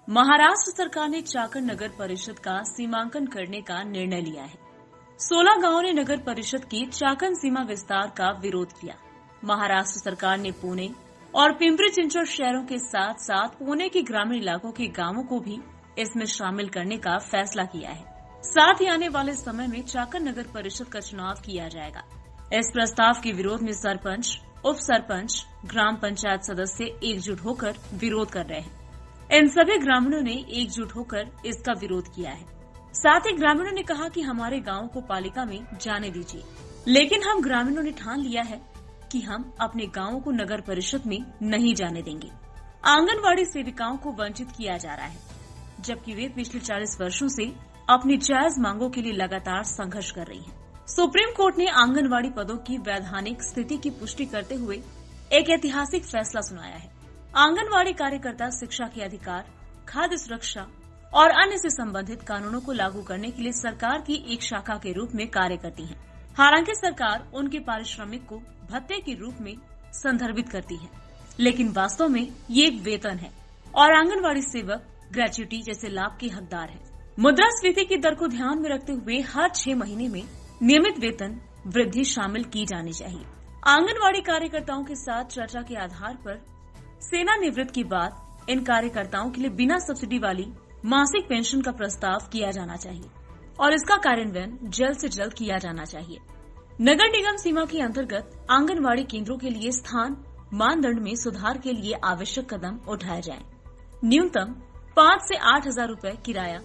महाराष्ट्र सरकार ने चाकण नगर परिषद का सीमांकन करने का निर्णय लिया है। 16 गांवों ने नगर परिषद की चाकण सीमा विस्तार का विरोध किया। महाराष्ट्र सरकार ने पुणे और पिंपरी चिंचवड शहरों के साथ साथ पुणे के ग्रामीण इलाकों के गांवों को भी इसमें शामिल करने का फैसला किया है। साथ ही आने वाले समय में चाकण नगर परिषद का चुनाव किया जाएगा। इस प्रस्ताव के विरोध में सरपंच, उप सरपंच, ग्राम पंचायत सदस्य एकजुट होकर विरोध कर रहे हैं। इन सभी ग्रामीणों ने एकजुट होकर इसका विरोध किया है। साथ ही ग्रामीणों ने कहा कि हमारे गांव को पालिका में जाने दीजिए, लेकिन हम ग्रामीणों ने ठान लिया है कि हम अपने गांवों को नगर परिषद में नहीं जाने देंगे। आंगनवाड़ी सेविकाओं को वंचित किया जा रहा है, जबकि वे पिछले 40 वर्षों से अपनी जायज मांगों के लिए लगातार संघर्ष कर रही हैं। सुप्रीम कोर्ट ने आंगनवाड़ी पदों की वैधानिक स्थिति की पुष्टि करते हुए एक ऐतिहासिक फैसला सुनाया है। आंगनवाड़ी कार्यकर्ता शिक्षा के अधिकार, खाद्य सुरक्षा और अन्य से संबंधित कानूनों को लागू करने के लिए सरकार की एक शाखा के रूप में कार्य करती है। हालांकि सरकार उनके पारिश्रमिक को भत्ते के रूप में संदर्भित करती है, लेकिन वास्तव में ये एक वेतन है और आंगनवाड़ी सेवक ग्रेच्युटी जैसे लाभ के हकदार है। मुद्रास्फीति की दर को ध्यान में रखते हुए हर 6 महीने में नियमित वेतन वृद्धि शामिल की जानी चाहिए। आंगनवाड़ी कार्यकर्ताओं के साथ चर्चा के आधार पर सेवानिवृत्ति के बाद इन कार्यकर्ताओं के लिए बिना सब्सिडी वाली मासिक पेंशन का प्रस्ताव किया जाना चाहिए और इसका कार्यान्वयन जल्द से जल्द किया जाना चाहिए। नगर निगम सीमा के अंतर्गत आंगनवाड़ी केंद्रों के लिए स्थान मानदंड में सुधार के लिए आवश्यक कदम उठाए जाएं। न्यूनतम 5 से 8 हजार रूपए किराया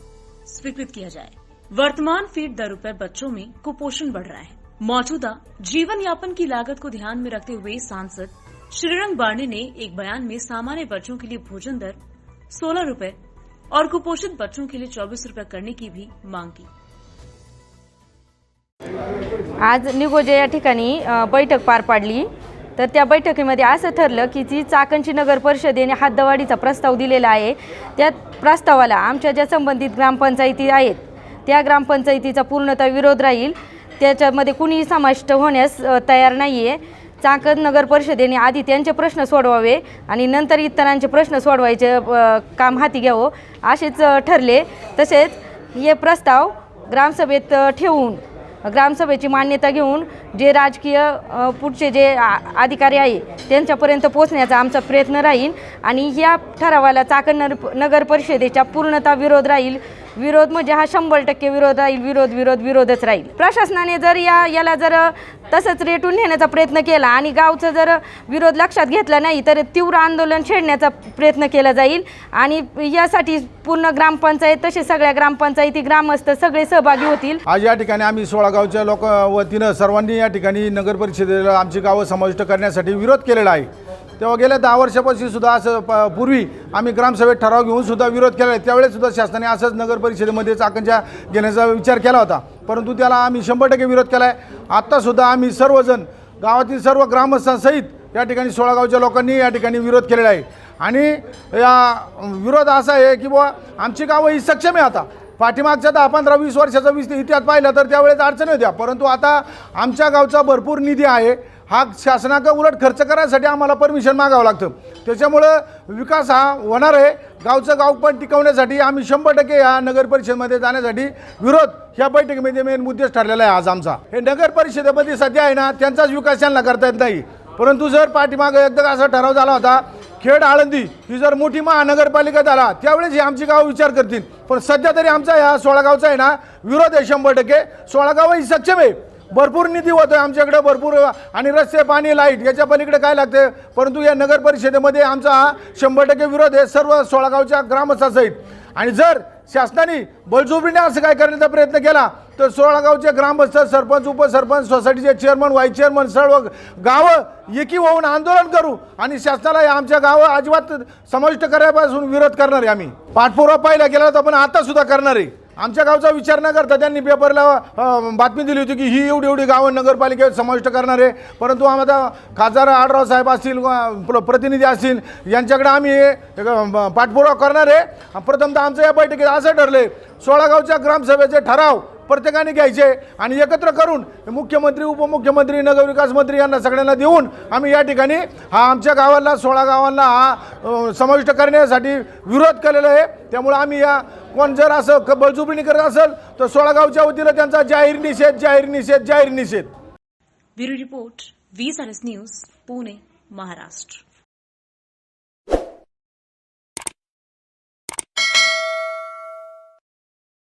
स्वीकृत किया जाए। वर्तमान फीड दर रुपए बच्चों में कुपोषण बढ़ रहा है। मौजूदा जीवन यापन की लागत को ध्यान में रखते हुए सांसद श्रीरंग बारने ने एक बयान में सामान्य बच्चों के लिए भोजन दर 16 रुपए और कुपोषित बच्चों के लिए 24 रुपए करने की भी मांग की। आज निगोजे या ठिकाणी बैठक पार पाडली। तर त्या बैठकीमध्ये असं ठरलं की जी चाकणची नगर परिषदेने हद्दवाढीचा प्रस्ताव दिलेला आहे, त्या प्रस्तावाला आमच्या ज्या संबंधित ग्रामपंचायती आहेत त्या ग्रामपंचायतीचा पूर्णतः विरोध राहील। त्याच्यामध्ये कुणीही समाविष्ट होण्यास तयार नाही आहे। चाकण नगर परिषदेने आधी त्यांचे प्रश्न सोडवावे आणि नंतर इतरांचे प्रश्न सोडवायचे काम हाती घ्यावं असेच ठरले। तसेच हे प्रस्ताव ग्रामसभेत ठेवून ग्रामसभेची मान्यता घेऊन जे राजकीय पुढचे जे अधिकारी आहे त्यांच्यापर्यंत पोहोचण्याचा आमचा प्रयत्न राहील आणि या ठरावाला चाकण नगर परिषदेचा पूर्णतः विरोध राहील। विरोध म्हणजे हा 100% विरोध राहील। विरोधच राहील। प्रशासनाने जर याला जर तसंच रेटून नेण्याचा प्रयत्न केला आणि गावचा जर विरोध लक्षात घेतला नाही तर तीव्र आंदोलन छेडण्याचा प्रयत्न केला जाईल आणि यासाठी पूर्ण ग्रामपंचायत तसे सगळ्या ग्रामपंचायती ग्रामस्थ सगळे सहभागी होतील। आज या ठिकाणी आम्ही 16 गावच्या लोक वतीनं सर्वांनी या ठिकाणी नगर परिषदेला आमची गावं समाविष्ट करण्यासाठी विरोध केलेला आहे। तेव्हा गेल्या 10 वर्षापासून सुद्धा असं पूर्वी आम्ही ग्रामसभेत ठराव घेऊन सुद्धा विरोध केला आहे। त्यावेळेस सुद्धा शासनाने असंच नगर परिषदेमध्ये चाकणच्या घेण्याचा विचार केला होता, परंतु त्याला आम्ही 100% विरोध केला आहे। आत्तासुद्धा आम्ही सर्वजण गावातील सर्व ग्रामस्थांसहित या ठिकाणी 16 गावच्या लोकांनी या ठिकाणी विरोध केलेला आहे आणि या विरोध असा आहे की बुवा आमची गावं ही सक्षम आहे। आता पाठीमागच्या 10, 15, 20 वर्षाचा इतिहास पाहिला तर त्यावेळेस अडचणी होत्या, परंतु आता आमच्या गावचा भरपूर निधी आहे। हा शासनाचा उलट खर्च करण्यासाठी आम्हाला परमिशन मागावं लागतं। त्याच्यामुळं विकास हा होणार आहे। गावचं गाव पण टिकवण्यासाठी आम्ही 100% या नगर परिषदेमध्ये जाण्यासाठी विरोध ह्या बैठकीमध्ये मेन मुद्देच ठरलेला आहे आज आमचा। हे नगर परिषदेमध्ये सध्या आहे ना त्यांचाच विकास त्यांना करता येत नाही, परंतु जर पाठीमागे एकदा असा ठराव झाला होता खेड आळंदी ही जर मोठी महानगरपालिका झाला त्यावेळेस ही आमची गाव विचार करतील, पण सध्या तरी आमचा ह्या 16 गावचा आहे ना विरोध आहे 100%। 16 गाव ही सक्षम आहे, भरपूर निधी होतोय आमच्याकडे भरपूर आणि रस्ते पाणी लाईट याच्या पलीकडे काय लागते, परंतु या नगर परिषदेमध्ये आमचा हा 100% विरोध आहे सर्व 16 गावच्या ग्रामस्थांसहित। आणि जर शासनाने बळजबरीने असं काय करण्याचा प्रयत्न केला तर 16 गावचे ग्रामस्थ, सरपंच, उपसरपंच, सोसायटीचे चेअरमन, व्हाईस चेअरमन सर्व गावं एकी होऊन आंदोलन करू आणि शासनाला आमच्या गावं अजिबात समाविष्ट करण्यापासून विरोध करणार आहे। आम्ही पाठपुरावा पाहिला गेला तर पण आता सुद्धा करणार आहे। आमच्या गावचा विचार न करता त्यांनी पेपरला बातमी दिली होती की ही एवढी गावं नगरपालिकेत समाविष्ट करणार आहे, परंतु आम्हाला खासदार आढराव साहेब असतील, प्रतिनिधी असतील यांच्याकडे आम्ही पाठपुरावा करणार आहे। प्रथमतः आमचं या बैठकीत असं ठरले 16 गावच्या ग्रामसभेचे ठराव प्रत्येकाने घ्यायचे आणि एकत्र करून मुख्यमंत्री, उपमुख्यमंत्री, नगरविकास मंत्री यांना सगळ्यांना देऊन आम्ही या ठिकाणी हा आमच्या गावाला 16 गावांना हा समाविष्ट करण्यासाठी विरोध केलेला आहे. त्यामुळे आम्ही या कोण जर असं बळजुबरी करत असेल तर 16 गावच्या वतीनं त्यांचा जाहीर निषेध, जाहीर निषेध, जाहीर निषेध. Bureau report, V news, Pune, Maharashtra.